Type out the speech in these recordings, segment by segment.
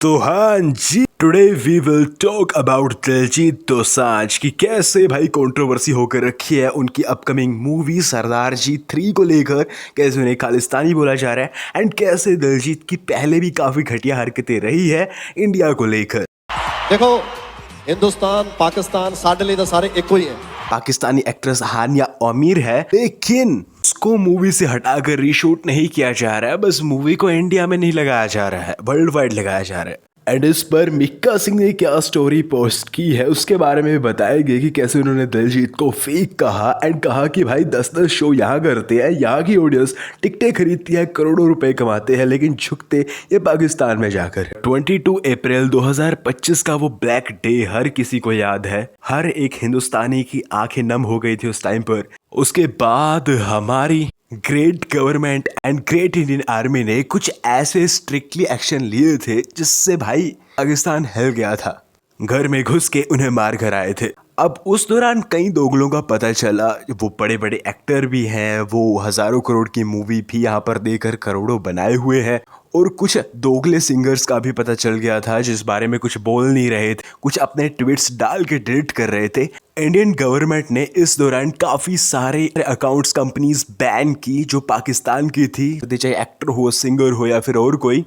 तो हाँ जी, today we will talk about Diljit Dosanjh की कैसे भाई कंट्रोवर्सी होकर रखी है उनकी अपकमिंग मूवी सरदार जी 3 को लेकर। कैसे उन्हें खालिस्तानी बोला जा रहा है एंड कैसे दिलजीत की पहले भी काफ़ी घटिया हरकतें रही है इंडिया को लेकर। देखो हिंदुस्तान पाकिस्तान साढ़े लिए तो सारे एक ही है। पाकिस्तानी एक्ट्रेस हानिया आमिर है, लेकिन उसको मूवी से हटाकर रीशूट नहीं किया जा रहा है। बस मूवी को इंडिया में नहीं लगाया जा रहा है, वर्ल्ड वाइड लगाया जा रहा है। एंड इस पर मिक्का सिंह ने क्या स्टोरी पोस्ट की है उसके बारे में भी बताया गया कि कैसे उन्होंने दिलजीत को फेक कहा एंड कहा कि भाई 10-10 शो यहाँ करते हैं, यहाँ की ऑडियंस टिकटें खरीदती है, करोड़ों रुपए कमाते हैं, लेकिन झुकते ये पाकिस्तान में जाकर। 22 अप्रैल 2025 का वो ब्लैक डे हर किसी को याद है। हर एक हिंदुस्तानी की आंखें नम हो गई थी उस टाइम पर। उसके बाद हमारी great government and great Indian army ने कुछ ऐसे स्ट्रिक्टली एक्शन लिए थे जिससे भाई पाकिस्तान हिल गया था। घर में घुस के उन्हें मार कर आए थे। अब उस दौरान कई दोगलों का पता चला, वो बड़े बड़े एक्टर भी हैं, वो हज़ारों करोड़ की मूवी भी यहाँ पर देकर करोड़ों बनाए हुए हैं। और कुछ दोगले सिंगर्स का भी पता चल गया था जिस बारे में कुछ बोल नहीं रहे थे, कुछ अपने ट्वीट्स डाल के डिलीट कर रहे थे। इंडियन गवर्नमेंट ने इस दौरान काफ़ी सारे अकाउंट्स कंपनीज बैन की जो पाकिस्तान की थी, चाहे एक्टर हो, सिंगर हो या फिर और कोई।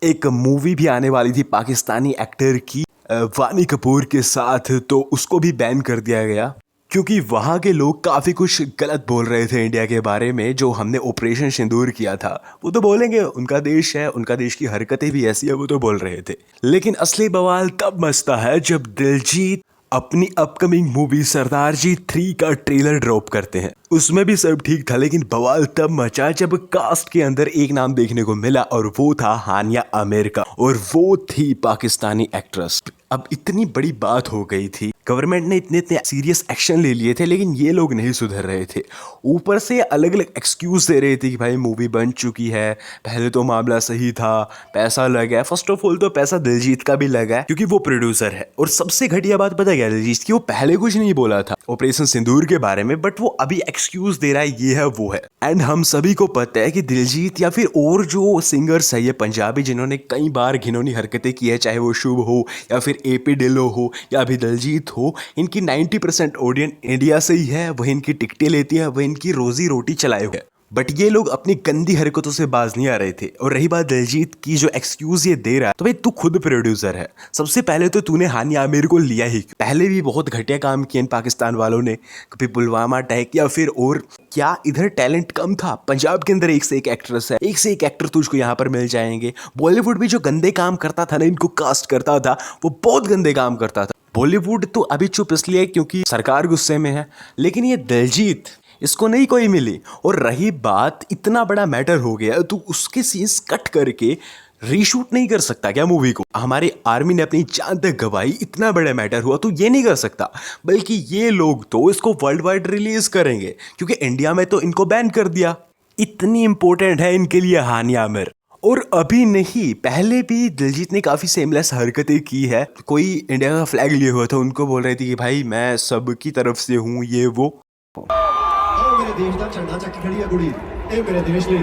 एक मूवी भी आने वाली थी पाकिस्तानी एक्टर की वानी कपूर के साथ, तो उसको भी बैन कर दिया गया क्योंकि वहाँ के लोग काफ़ी कुछ गलत बोल रहे थे इंडिया के बारे में। जो हमने ऑपरेशन सिंदूर किया था वो तो बोलेंगे, उनका देश है, उनका देश की हरकतें भी ऐसी है, वो तो बोल रहे थे। लेकिन असली बवाल तब मचता है जब दिलजीत अपनी अपकमिंग मूवी सरदार जी 3 का ट्रेलर ड्रॉप करते हैं। उसमें भी सब ठीक था, लेकिन बवाल तब मचा जब कास्ट के अंदर एक नाम देखने को मिला और वो था हानिया आमिर का, और वो थी पाकिस्तानी एक्ट्रेस। अब इतनी बड़ी बात हो गई थी, गवर्नमेंट ने इतने इतने सीरियस एक्शन ले लिए थे, लेकिन ये लोग नहीं सुधर रहे थे। ऊपर से अलग अलग एक्सक्यूज दे रहे थे कि भाई मूवी बन चुकी है, पहले तो मामला सही था, पैसा लगा है। फर्स्ट ऑफ ऑल तो पैसा दिलजीत का भी लगा है क्योंकि वो प्रोड्यूसर है। और सबसे घटिया बात पता क्या दिलजीत की, वो पहले कुछ नहीं बोला था ऑपरेशन सिंदूर के बारे में, बट वो अभी एक्सक्यूज दे रहा है, ये है वो है। एंड हम सभी को पता है कि दिलजीत या फिर और जो सिंगर्स है ये पंजाबी जिन्होंने कई बार घिनौनी हरकतें की है, चाहे वो शुभ हो या फिर एपी ढिल्लों हो या अभी दिलजीत हो, इनकी 90% ऑडियंस इंडिया से ही है, वही इनकी टिकटें लेती है, वही इनकी रोजी रोटी चलाए हुए। बट ये लोग अपनी गंदी हरकतों से बाज नहीं आ रहे थे। और रही बात दिलजीत की, जो एक्सक्यूज ये दे रहा है, तो भाई तू खुद प्रोड्यूसर है। सबसे पहले तो तूने हानिया आमिर को लिया ही, पहले भी बहुत घटिया काम किए इन पाकिस्तान वालों ने, कभी पुलवामा अटैक या फिर और क्या। इधर टैलेंट कम था, पंजाब के अंदर एक से एक एक्ट्रेस है, एक से एक एक्टर तुझको यहाँ पर मिल जाएंगे। बॉलीवुड भी जो गंदे काम करता था ना, इनको कास्ट करता था, वो बहुत गंदे काम करता था। बॉलीवुड तो अभी चुप इसलिए क्योंकि सरकार गुस्से में है, लेकिन ये दिलजीत, इसको नहीं कोई मिली। और रही बात, इतना बड़ा मैटर हो गया, तो उसके सीन्स कट करके रीशूट नहीं कर सकता क्या मूवी को? हमारी आर्मी ने अपनी जान तक गवाई, इतना बड़ा मैटर हुआ तो ये नहीं कर सकता। बल्कि ये लोग तो इसको वर्ल्ड वाइड रिलीज करेंगे क्योंकि इंडिया में तो इनको बैन कर दिया। इतनी इंपॉर्टेंट है इनके लिए हानिया आमिर। और अभी नहीं, पहले भी दिलजीत ने काफ़ी सेमलेस हरकतें की है। कोई इंडिया का फ्लैग लिए हुआ था, उनको बोल रहे थे कि भाई मैं सबकी तरफ से हूँ, ये वो। मेरे देश का झंडा चक्की खड़ी है कुड़ी, ये मेरे देश ਲਈ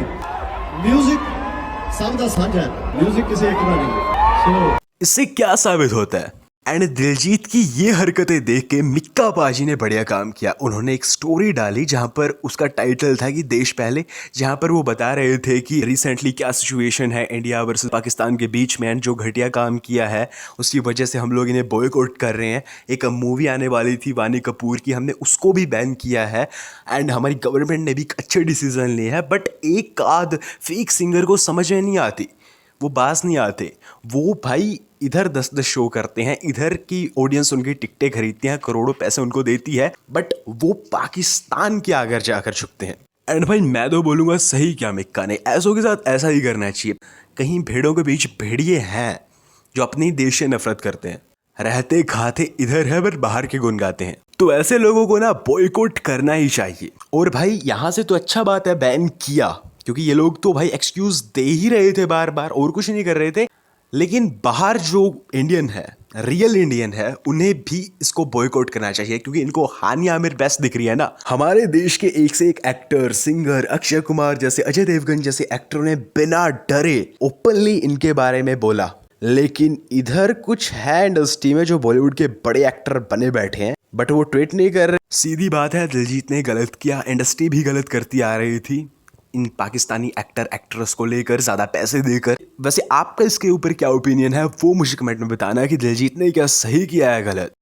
म्यूजिक सब ਦਾ ਸਾਂਝਾ ਹੈ, म्यूजिक किसी एक का नहीं। इससे क्या साबित होता है? एंड दिलजीत की ये हरकतें देख के मिक्का पाजी ने बढ़िया काम किया। उन्होंने एक स्टोरी डाली जहां पर उसका टाइटल था कि देश पहले, जहां पर वो बता रहे थे कि रिसेंटली क्या सिचुएशन है इंडिया वर्सेस पाकिस्तान के बीच में, एंड जो घटिया काम किया है उसकी वजह से हम लोग इन्हें बॉयकॉट कर रहे हैं। एक मूवी आने वाली थी वानी कपूर की, हमने उसको भी बैन किया है। एंड हमारी गवर्नमेंट ने भी अच्छे डिसीजन लिए हैं। बट एक आध फेक सिंगर को समझ में नहीं आती, वो बास नहीं आते। वो भाई इधर 10-10 शो करते हैं, इधर की ऑडियंस उनकी टिकटें खरीदती हैं, करोड़ों पैसे उनको देती है, बट वो पाकिस्तान के आगे जाकर झुकते हैं। एंड भाई मैं तो बोलूँगा सही क्या मिक्का ने, ऐसों के साथ ऐसा ही करना चाहिए। कहीं भेड़ों के बीच भेड़िए हैं जो अपने देश से नफरत करते हैं, रहते खाते इधर है पर बाहर के गुन गाते हैं। तो ऐसे लोगों को ना बॉयकॉट करना ही चाहिए। और भाई यहाँ से तो अच्छा बात है बैन किया, क्योंकि ये लोग तो भाई एक्सक्यूज दे ही रहे थे बार बार, और कुछ नहीं कर रहे थे। लेकिन बाहर जो इंडियन है, रियल इंडियन है, उन्हें भी इसको बॉयकॉट करना चाहिए क्योंकि इनको हानिया आमिर बेस्ट दिख रही है ना। हमारे देश के एक से एक एक्टर, सिंगर, अक्षय कुमार जैसे, अजय देवगन जैसे एक्टरों ने बिना डरे ओपनली इनके बारे में बोला। लेकिन इधर कुछ है इंडस्ट्री में जो बॉलीवुड के बड़े एक्टर बने बैठे हैं, बट वो ट्वीट नहीं कर रहे। सीधी बात है, दिलजीत ने गलत किया, इंडस्ट्री भी गलत करती आ रही थी इन पाकिस्तानी एक्टर एक्ट्रेस को लेकर, ज्यादा पैसे देकर। वैसे आपका इसके ऊपर क्या ओपिनियन है वो मुझे कमेंट में बताना कि दिलजीत ने क्या सही किया है गलत।